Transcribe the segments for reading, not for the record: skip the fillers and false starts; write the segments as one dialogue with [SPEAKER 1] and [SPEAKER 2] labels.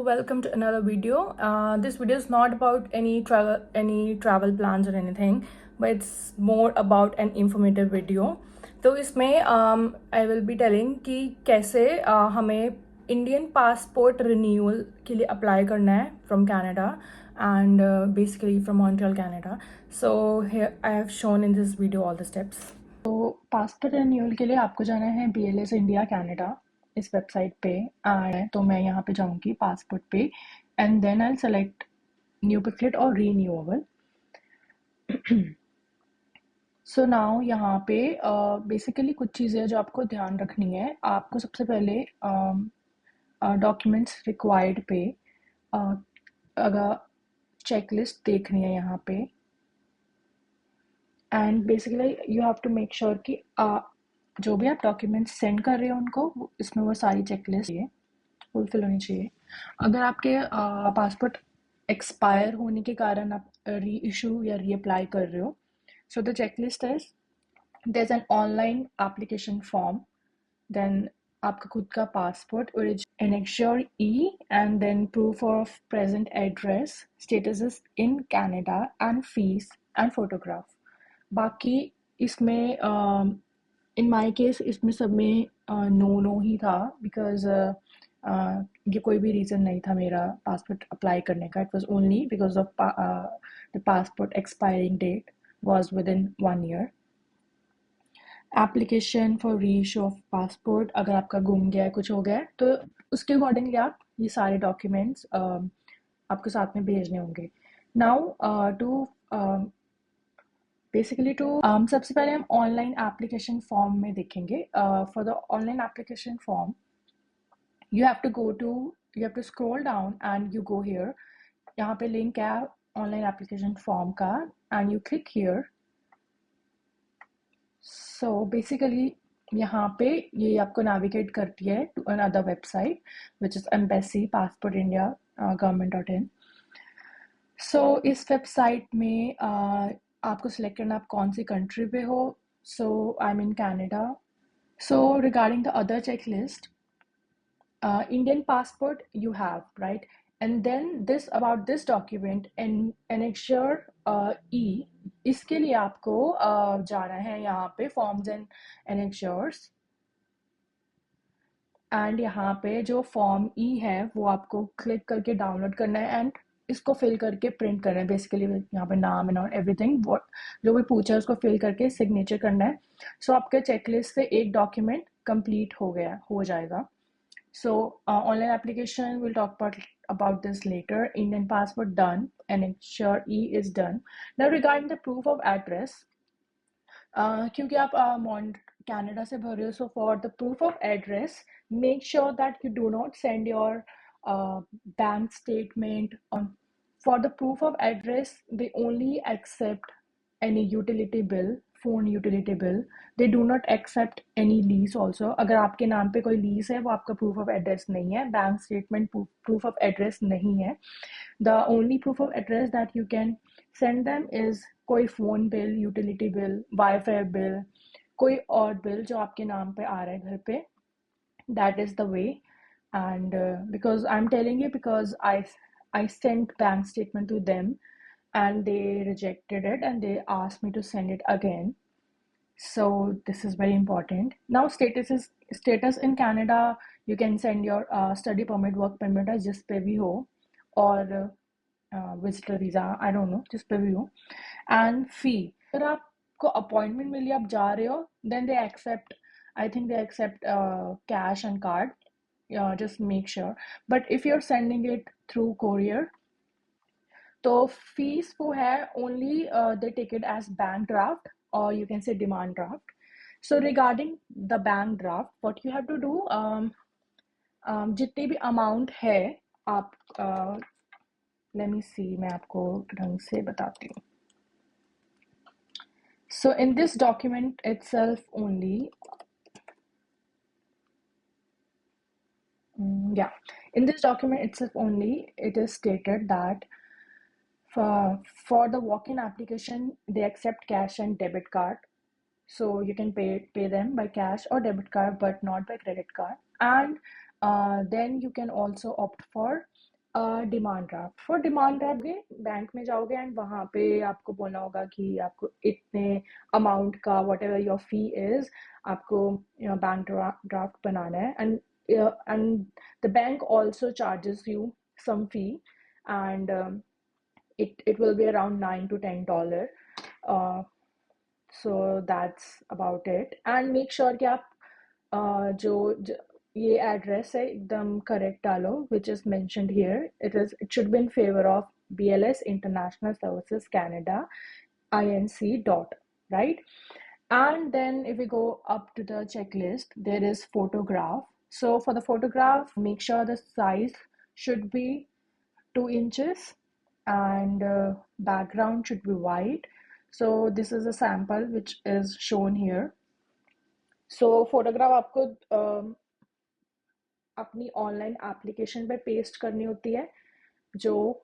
[SPEAKER 1] welcome to another video. This video is not about any travel plans or anything, but it's more about an informative video. तो इसमें I will be telling कि कैसे हमें Indian passport renewal के लिए apply करना है from Canada and basically from Montreal, Canada. So here I have shown in this video all the steps. तो पासपोर्ट रिन्यूअल के लिए आपको जाना है BLS इंडिया कनाडा इस वेबसाइट पे है। तो मैं यहाँ पे जाऊँगी पासपोर्ट पे and then I select new पिकलेट और रीन्यूएबल। सो नाउ यहाँ पे बेसिकली कुछ चीज़ें जो आपको ध्यान रखनी है। आपको सबसे पहले डॉक्यूमेंट्स रिक्वायर्ड पे अगर चेकलिस्ट देखनी है यहाँ पे and basically you have to make sure कि जो भी आप डॉक्यूमेंट्स सेंड कर रहे हो उनको इसमें वो सारी चेकलिस्ट फुलफिल होनी चाहिए। अगर आपके पासपोर्ट एक्सपायर होने के कारण आप री इशू या री अप्लाई कर रहे हो, so the checklist is there is an online application form, then आपका खुद का passport annexure E and then proof of present address, status is in Canada and fees and photograph. बाकी इसमें इन माई केस इसमें सब में नो ही था because ये कोई भी रीज़न नहीं था मेरा पासपोर्ट अप्लाई करने का। It was only because of the passport expiring date was within 1 year। Application for reissue of passport, अगर आपका गुम गया है कुछ हो गया है तो उसके अकॉर्डिंगली आप ये सारे डॉक्यूमेंट्स आपको साथ में भेजने होंगे। नाउ टू बेसिकली सबसे पहले हम ऑनलाइन एप्लीकेशन फॉर्म में देखेंगे। For the online application form you have to scroll down and you go here. यहाँ पे लिंक है ऑनलाइन एप्लीकेशन फॉर्म का and you click here. So basically यहाँ पे ये आपको नेविगेट करती है to another website which is embassy passport India government.in। सो इस वेबसाइट में आपको सिलेक्ट करना आप कौन सी कंट्री पे हो। So I am in Canada. So regarding the other checklist, Indian passport you have right and then this about this document annexure E, इसके लिए आपको जाना है यहाँ पे फॉर्म्स एंड एनेक्श्योर्स एंड यहाँ पे जो फॉर्म ई है वो आपको क्लिक करके डाउनलोड करना है एंड इसको फिल करके प्रिंट करना है। बेसिकली यहाँ पे नाम एंड एवरीथिंग जो भी पूछा है उसको फिल करके सिग्नेचर करना है। सो आपके चेकलिस्ट से एक डॉक्यूमेंट कंप्लीट हो जाएगा। सो online application will talk about this later। Indian passport done and ensure E is done। Now regarding the proof of address, क्योंकि आप कनाडा से भर रहे हो, so for the proof of address make sure that you do not send your bank statement on। For the proof of address they only accept any utility bill, phone utility bill। they do not accept any lease also। अगर आपके नाम पे कोई lease है वो आपका proof of address नहीं है, bank statement proof of address नहीं है। the only proof of address that you can send them is कोई phone bill, utility bill, wifi bill, कोई और बिल जो आपके नाम पे आ रहा है घर पे। that is the way। and because I'm telling you because I sent bank statement to them and they rejected it and they asked me to send it again। so this is very important। now status in Canada, you can send your study permit, work permit जिस पे भी हो, और visitor visa, I don't know, जिस पे भी हो। And fee, अगर आपको अपॉइंटमेंट मिली आप जा रहे हो then they accept, I think they accept cash and card, just make sure। but if you're sending it through courier तो फीस वो है only they take it as bank draft or you can say demand draft। so regarding the bank draft what you have to do, जितनी भी amount है आप let me see, मैं आपको ढंग से बताती हूँ। so in this document itself only, in this document itself only it is stated that for the walk-in application they accept cash and debit card, so you can pay them by cash or debit card but not by credit card। and then you can also opt for demand draft, for demand draft bank में जाओगे and वहाँ पे आपको बोलना होगा कि आपको इतने अमाउंट का what ever your fee is, आपको बैंक ड्राफ्ट बनाना है, and the bank also charges you some fee, and it will be around $9 to $10. uh, so that's about it, and make sure कि आप जो ये एड्रेस है एकदम correct डालो, which is mentioned here. It should be in favor of BLS International Services Canada Inc. dot, right? And then if we go up to the checklist, there is photograph. So for the photograph, make sure the size should be 2 inches, and background should be white. So this is a sample which is shown here. So photograph आपको अपनी online application पे paste करनी होती है, जो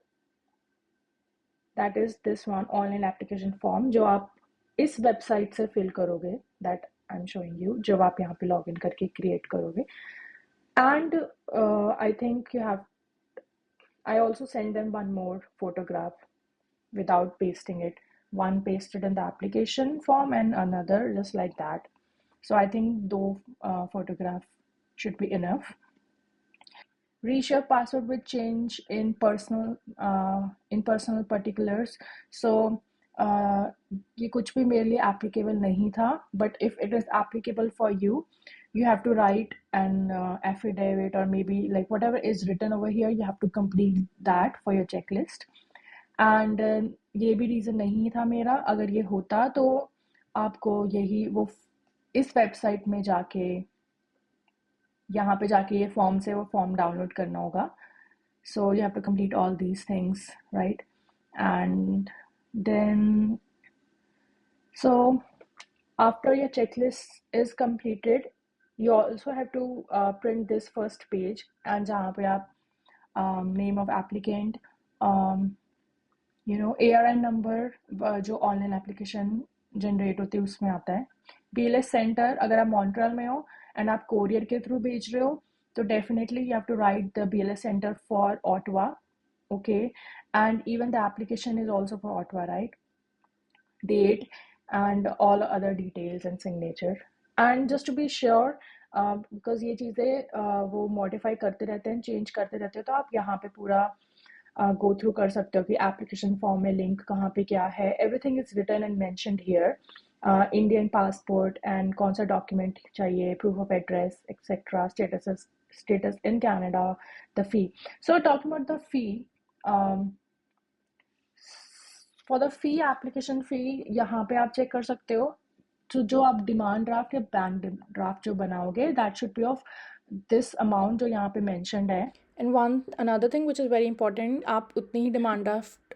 [SPEAKER 1] that is this one online application form, जो आप इस वेबसाइट से फिल करोगे, that I am showing you, जब आप यहाँ पे लॉग इन करके क्रिएट करोगे. And I think you have, I also send them one more photograph without pasting it. One pasted in the application form and another just like that. So I think though photograph should be enough. Reshare password with change in personal particulars. So ये कुछ भी मेरे लिए applicable नहीं था, but if it is applicable for you, you have to write an affidavit, or maybe like whatever is written over here, you have to complete that for your checklist. And ये भी reason नहीं था मेरा. अगर ये होता तो आपको यही वो इस वेबसाइट में जाके, यहाँ पे जाके ये फॉर्म से वो फॉर्म डाउनलोड करना होगा. So you have to complete all these things, right? And then, so after your checklist is completed, you also have to print this first page, and जहाँ पे आप name of applicant, ARN number जो online application generate होती है उसमें आता है. BLS centre, अगर आप मॉन्ट्रियल में हो एंड आप कोरियर के थ्रू भेज रहे हो, तो definitely you have to write the BLS centre for Ottawa, okay? And even the application is also for Ottawa, right? Date and all other details and signature. And just to be sure, because ये चीज़ें वो modify करते रहते हैं, change करते रहते हैं, तो आप यहाँ पे पूरा गो थ्रू कर सकते हो कि एप्लीकेशन फॉर्म में लिंक कहाँ पे क्या है. Everything is written and mentioned here. Indian passport and कौन सा डॉक्यूमेंट चाहिए, proof of address etcetera, status in Canada, the fee. So talking about the fee, for the fee, application fee यहाँ पे आप चेक कर सकते हो. तो जो आप डिमांड ड्राफ्ट या बैंक ड्राफ्ट जो बनाओगे, that should be of this amount जो यहाँ पे मेंशन्ड है.
[SPEAKER 2] And one another thing which is very important, आप उतनी ही डिमांड ड्राफ्ट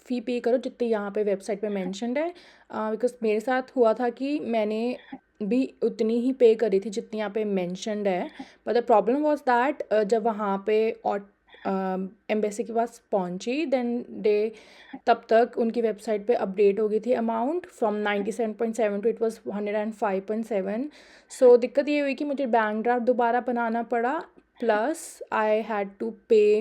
[SPEAKER 2] फ़ी पे करो जितनी यहाँ पे वेबसाइट पे मेंशन्ड है. बिकॉज मेरे साथ हुआ था कि मैंने भी उतनी ही पे करी थी जितनी यहाँ पे मेंशन्ड है. But the problem was that जब वहाँ पे एम्बेसी के पास पहुँची, देन तब तक उनकी वेबसाइट पे अपडेट हो गई थी amount from 97.7 to it was 105.7. सो दिक्कत ये हुई कि मुझे बैंक ड्राफ्ट दोबारा बनाना पड़ा, plus I had to pay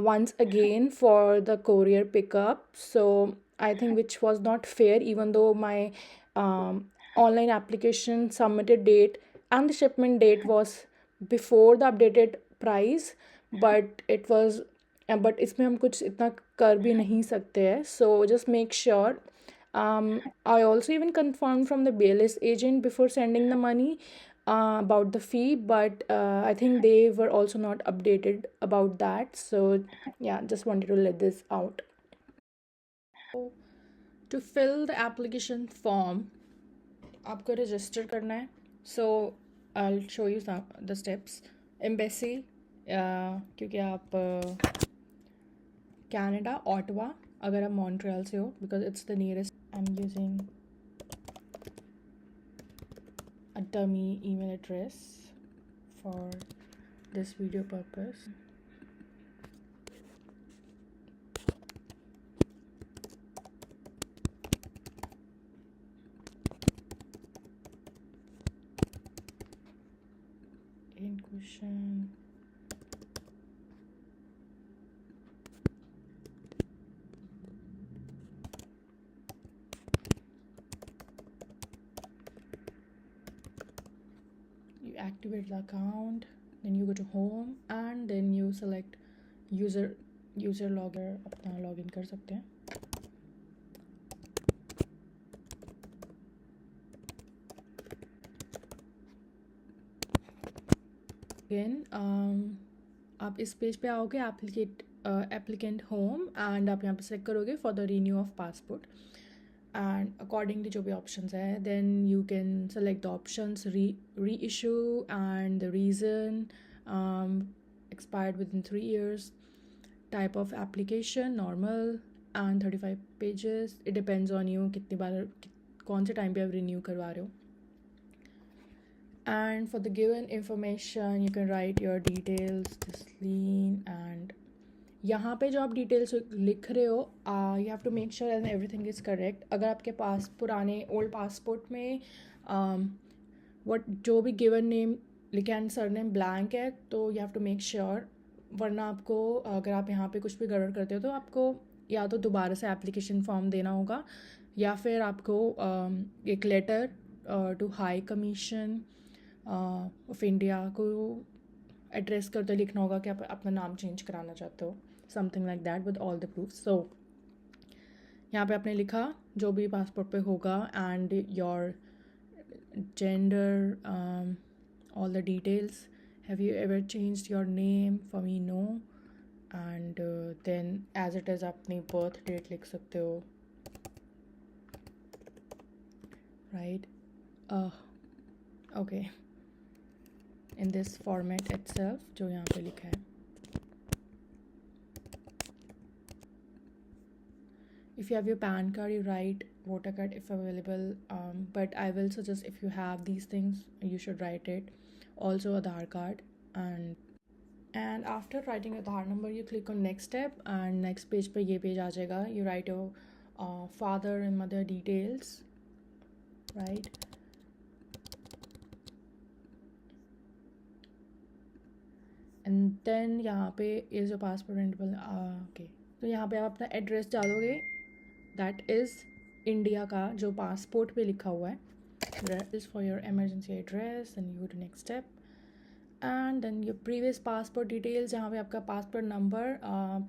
[SPEAKER 2] once again for the courier pickup. So I think which was not fair, even though my online application submitted date and the shipment date was before the updated price, but it was but इसमें हम कुछ इतना कर भी नहीं सकते हैं. So just make sure. I also even confirmed from the BLS agent before sending the money about the fee, but I think they were also not updated about that. So yeah, just wanted to let this out. So, to fill the application form, आपको register करना है. So I'll show you some the steps. Embassy, क्योंकि आप Canada, Ottawa, अगर आप Montreal से हो, because it's the nearest. I'm using a dummy email address for this video purpose. In question. activate the account, then you go to home and then you select user login, अपना login कर सकते हैं. Again, आप इस page पे आओगे applicant home and आप यहाँ पे सेलेक्ट करोगे for the renew of passport and accordingly जो भी ऑप्शंस है then you can select the options reissue and the reason expired within 3 years, type of application normal and 35 pages. It depends on you कितनी बार कौन से time पे आप renew करवा रहे हो. And for the given information you can write your details just lean and यहाँ पे जो आप डिटेल्स लिख रहे हो you have to make sure that everything is correct. अगर आपके पास पुराने ओल्ड पासपोर्ट में जो भी गिवन नेम लिखा एंड सरनेम ब्लैंक है तो you have to make sure, वरना आपको अगर आप यहाँ पे कुछ भी गड़बड़ करते हो तो आपको या तो दोबारा से एप्लीकेशन फॉर्म देना होगा या फिर आपको एक letter to High Commission of India को एड्रेस करते लिखना होगा कि आप अपना नाम चेंज कराना चाहते हो, something like that with all the proof. So यहाँ पे आपने लिखा जो भी पासपोर्ट पे होगा and your gender, all the details. Have you ever changed your name? For me, no. And then as it is अपनी birth date लिख सकते हो, right? Okay. In this format itself जो यहाँ पे लिखा है. If you have your PAN card, you write voter card if available. But I will suggest if you have these things, you should write it. Also Aadhaar card. And after writing Aadhaar number, you click on next step and next page पे ये page आ जाएगा. You write your father and mother details, right? And then यहाँ पे is your passport renewable. Okay. तो यहाँ पे आप अपना एड्रेस डालोगे, दैट इज़ इंडिया का जो पासपोर्ट पे लिखा हुआ है. Is for your emergency address and you go to next step and then your previous passport details जहाँ पे आपका passport number,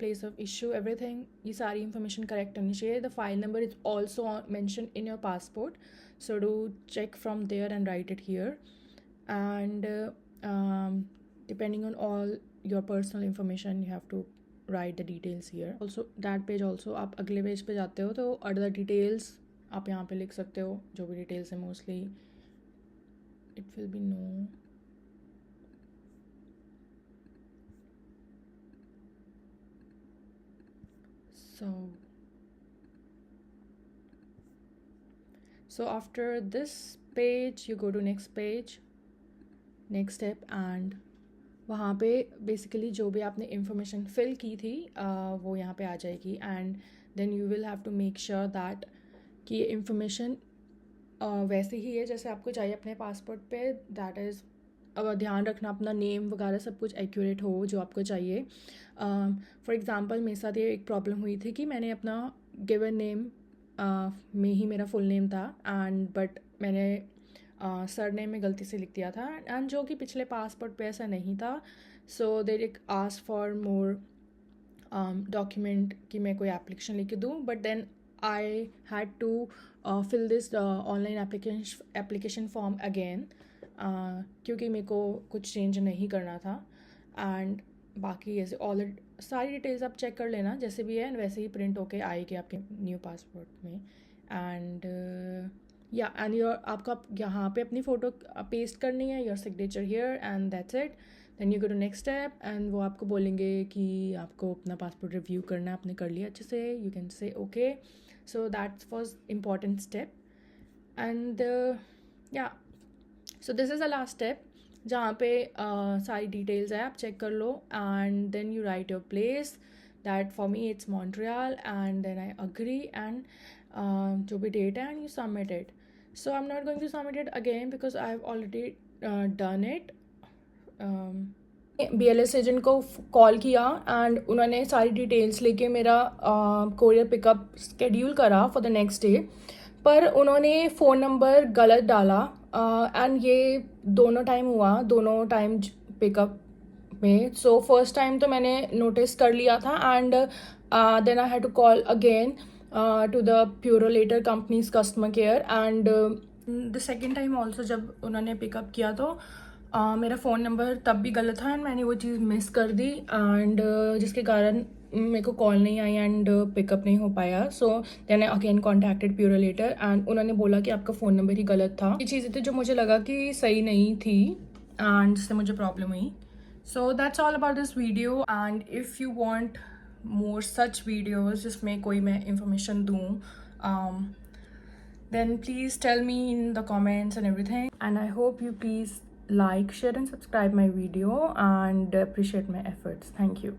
[SPEAKER 2] place of issue, everything, ये सारी information correct होनी चाहिए. The file number is also mentioned in your passport, so do check from there and write it here. And depending on all your personal information you have to write the details here. Also that page also आप अगले page पे जाते हो तो other details आप यहाँ पे लिख सकते हो जो भी डिटेल्स है. Mostly it will be no. So after this page you go to next page, next step, and वहाँ पे बेसिकली जो भी आपने इंफॉर्मेशन फिल की थी वो यहाँ पे आ जाएगी. And then you will have to make sure that कि ये इंफॉर्मेशन वैसे ही है जैसे आपको चाहिए अपने पासपोर्ट पे. दैट इज़ ध्यान रखना अपना नेम वगैरह सब कुछ एक्यूरेट हो जो आपको चाहिए. फॉर एग्ज़ाम्पल मेरे साथ ये एक प्रॉब्लम हुई थी कि मैंने अपना गिवन नेम में ही मेरा फुल नेम था एंड बट मैंने सर नेम में गलती से लिख दिया था एंड जो कि पिछले पासपोर्ट पे ऐसा नहीं था. सो दे एक आस्क फॉर मोर डॉक्यूमेंट कि मैं कोई एप्लीकेशन लिख के दूँ, but then I had to fill this online application form again क्योंकि मेरे को कुछ चेंज नहीं करना था. एंड बाकी ऐसे ऑलरेडी सारी डिटेल्स आप चेक कर लेना जैसे भी है वैसे ही प्रिंट होके आएगी आपके न्यू पासपोर्ट में. एंड एंड योर आपका यहाँ पे अपनी फ़ोटो पेस्ट करनी है, your signature here and that's it. Then you go to next step and वो आपको बोलेंगे कि आपको अपना पासपोर्ट रिव्यू करना है, आपने कर लिया अच्छे से, you can say okay. So that was important step. And so this is the last step जहाँ पे सारी details है आप check कर लो and then you write your place. That for me it's Montreal and then I agree and जो भी date है and you submit it. So I'm not going to submit it again because I've already done it. BLS agent को call किया and उन्होंने सारी details लेके मेरा courier pickup schedule करा फॉर द नेक्स्ट डे. पर उन्होंने फ़ोन नंबर गलत डाला एंड ये दोनों टाइम हुआ, दोनों टाइम पिकअप में. सो फर्स्ट टाइम तो मैंने नोटिस कर लिया था, and then I had to call again to the Purolator company's customer care. And the second time also जब उन्होंने पिकअप किया तो मेरा फ़ोन नंबर तब भी गलत था, एंड मैंने वो चीज़ मिस कर दी, एंड जिसके कारण मेरे को कॉल नहीं आई एंड पिकअप नहीं हो पाया. So then I again contacted Purolator, and उन्होंने बोला कि आपका फ़ोन नंबर ही गलत था. ये चीज़ें थी जो मुझे लगा कि सही नहीं थी एंड जिससे मुझे प्रॉब्लम हुई. So that's all about this video, and if you want more such videos जिसमें कोई मैं इंफॉर्मेशन दूँ, then please tell me in the comments and everything, and I hope you please like, share and subscribe my video and appreciate my efforts. Thank you.